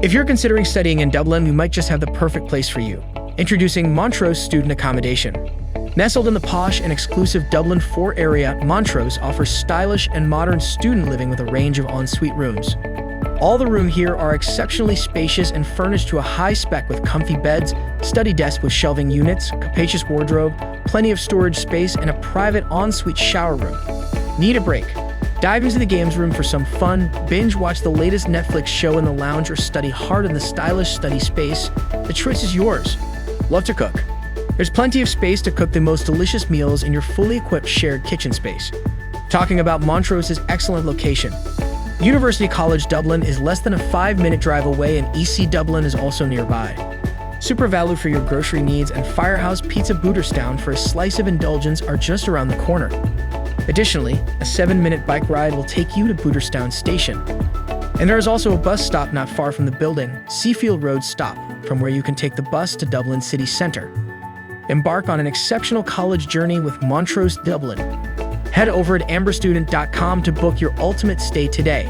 If you're considering studying in Dublin, we might just have the perfect place for you. Introducing Montrose Student Accommodation. Nestled in the posh and exclusive D04 area, Montrose offers stylish and modern student living with a range of ensuite rooms. All the rooms here are exceptionally spacious and furnished to a high spec with comfy beds, study desks with shelving units, capacious wardrobe, plenty of storage space, and a private ensuite shower room. Need a break? Dive into the games room for some fun, binge-watch the latest Netflix show in the lounge, or study hard in the stylish study space. The choice is yours. Love to cook? There's plenty of space to cook the most delicious meals in your fully equipped shared kitchen space. Talking about Montrose's excellent location. University College Dublin is less than a 5-minute drive away, and EC Dublin is also nearby. Super value for your grocery needs, and Firehouse Pizza Booterstown for a slice of indulgence are just around the corner. Additionally, a 7-minute bike ride will take you to Booterstown Station. And there is also a bus stop not far from the building, Seafield Road Stop, from where you can take the bus to Dublin City Centre. Embark on an exceptional college journey with Montrose Dublin. Head over at amberstudent.com to book your ultimate stay today.